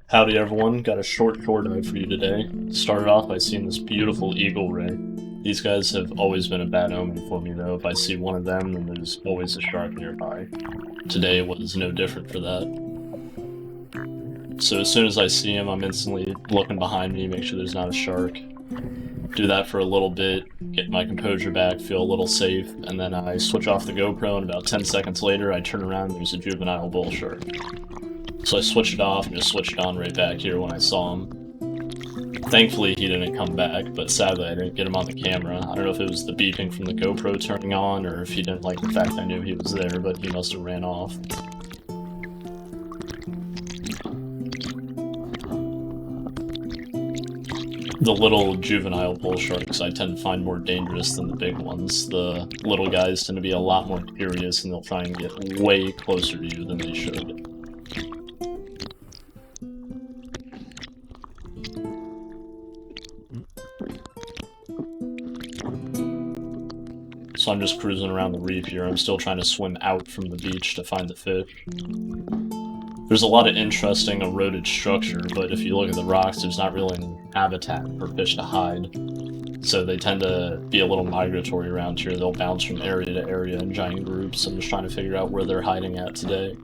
Howdy everyone, got a short dive for you today. Started off by seeing this beautiful eagle ray. These guys have always been a bad omen for me though. If I see one of them, then there's always a shark nearby. Today was no different for that. So as soon as I see him, I'm instantly looking behind me, make sure there's not a shark. Do that for a little bit, get my composure back, feel a little safe, and then I switch off the GoPro, and about 10 seconds later I turn around and there's a juvenile bull shark. So I switched it off and just switched it on right back here when I saw him. Thankfully he didn't come back, but sadly I didn't get him on the camera. I don't know if it was the beeping from the GoPro turning on, or if he didn't like the fact I knew he was there, but he must have ran off. The little juvenile bull sharks I tend to find more dangerous than the big ones. The little guys tend to be a lot more curious and they'll try and get way closer to you than they should. So I'm just cruising around the reef here. I'm still trying to swim out from the beach to find the fish. There's a lot of interesting eroded structure, but if you look at the rocks, there's not really any habitat for fish to hide. So they tend to be a little migratory around here. They'll bounce from area to area in giant groups. I'm just trying to figure out where they're hiding at today.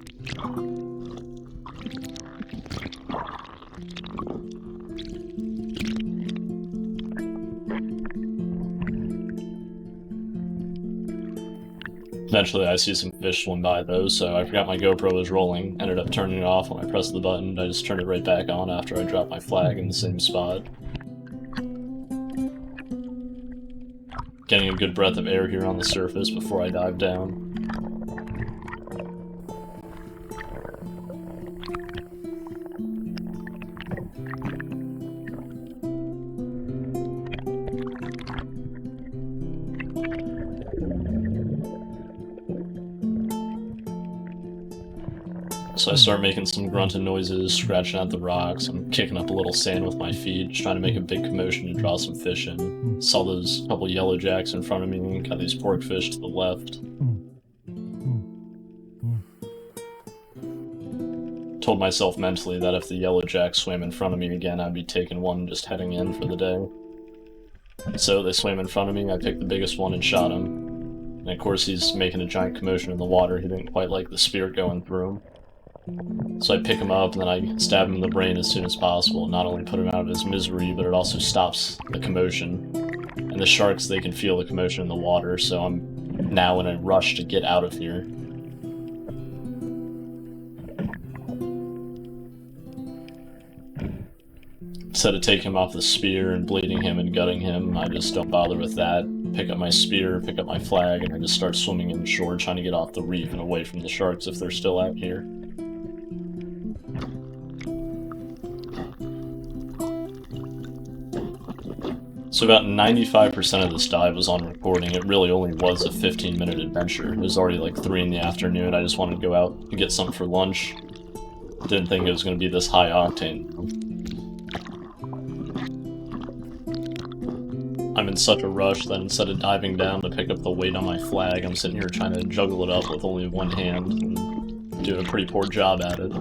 Eventually I see some fish swim by though, so I forgot my GoPro was rolling, ended up turning it off when I pressed the button. I just turned it right back on after I dropped my flag in the same spot. Getting a good breath of air here on the surface before I dive down. So I start making some grunting noises, scratching at the rocks. I'm kicking up a little sand with my feet, just trying to make a big commotion to draw some fish in. Saw those couple yellow jacks in front of me, got these pork fish to the left. Told myself mentally that if the yellow jack swam in front of me again, I'd be taking one and just heading in for the day. So they swam in front of me, I picked the biggest one and shot him. And of course he's making a giant commotion in the water, he didn't quite like the spear going through him. So I pick him up and then I stab him in the brain as soon as possible. Not only put him out of his misery, but it also stops the commotion. And the sharks, they can feel the commotion in the water, so I'm now in a rush to get out of here. Instead of taking him off the spear and bleeding him and gutting him, I just don't bother with that. Pick up my spear, pick up my flag, and I just start swimming inshore, trying to get off the reef and away from the sharks if they're still out here. So about 95% of this dive was on recording. It really only was a 15-minute adventure. It was already like 3 in the afternoon. I just wanted to go out and get something for lunch. Didn't think it was going to be this high octane. I'm in such a rush that instead of diving down to pick up the weight on my flag, I'm sitting here trying to juggle it up with only one hand and doing a pretty poor job at it.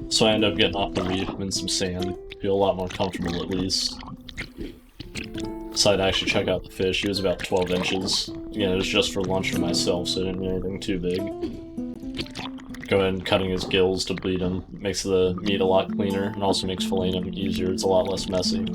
So I end up getting off the reef in some sand. Feel a lot more comfortable at least. Decided to actually check out the fish. He was about 12 inches. Again, it was just for lunch for myself, so I didn't need anything too big. Go ahead and cutting his gills to bleed him. Makes the meat a lot cleaner, and also makes filleting him easier. It's a lot less messy.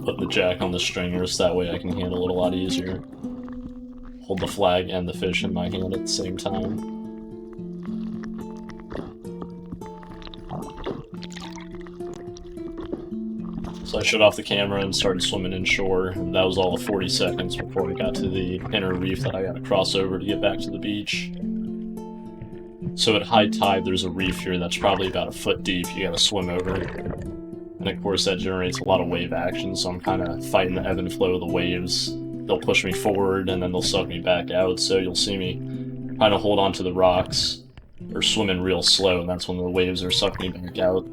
Put the jack on the stringers, that way I can handle it a lot easier. Hold the flag and the fish in my hand at the same time. So I shut off the camera and started swimming inshore, and that was all of 40 seconds before we got to the inner reef that I gotta cross over to get back to the beach. So at high tide, there's a reef here that's probably about a foot deep. You gotta swim over it. And of course, that generates a lot of wave action, so I'm kind of fighting the ebb and flow of the waves. They'll push me forward, and then they'll suck me back out, so you'll see me trying to hold onto the rocks, or swimming real slow, and that's when the waves are sucking me back out.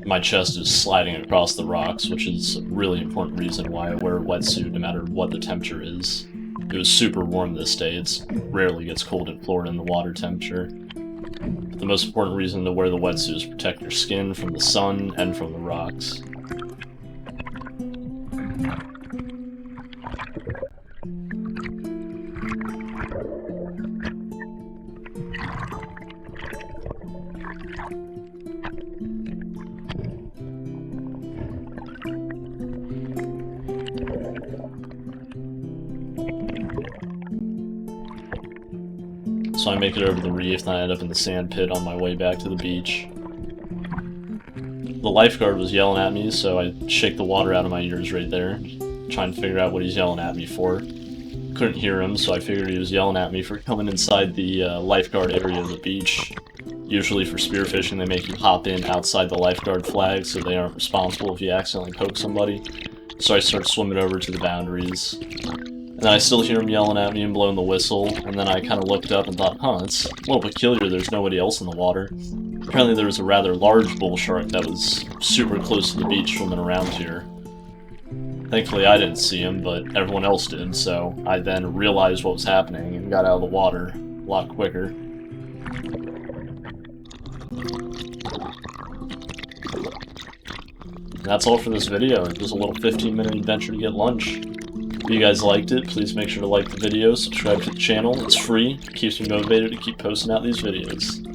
My chest is sliding across the rocks, which is a really important reason why I wear a wetsuit no matter what the temperature is. It was super warm this day. It rarely gets cold in Florida in the water temperature. But the most important reason to wear the wetsuit is protect your skin from the sun and from the rocks. So I make it over the reef, and I end up in the sand pit on my way back to the beach. The lifeguard was yelling at me, so I shake the water out of my ears right there, trying to figure out what he's yelling at me for. Couldn't hear him, so I figured he was yelling at me for coming inside the lifeguard area of the beach. Usually for spearfishing, they make you hop in outside the lifeguard flag, so they aren't responsible if you accidentally poke somebody. So I start swimming over to the boundaries. And then I still hear him yelling at me and blowing the whistle, and then I kind of looked up and thought, huh, it's a little peculiar, there's nobody else in the water. Apparently there was a rather large bull shark that was super close to the beach swimming around here. Thankfully I didn't see him, but everyone else did, so I then realized what was happening and got out of the water a lot quicker. And that's all for this video. It was a little 15-minute adventure to get lunch. If you guys liked it, please make sure to like the video, subscribe to the channel. It's free, it keeps me motivated to keep posting out these videos.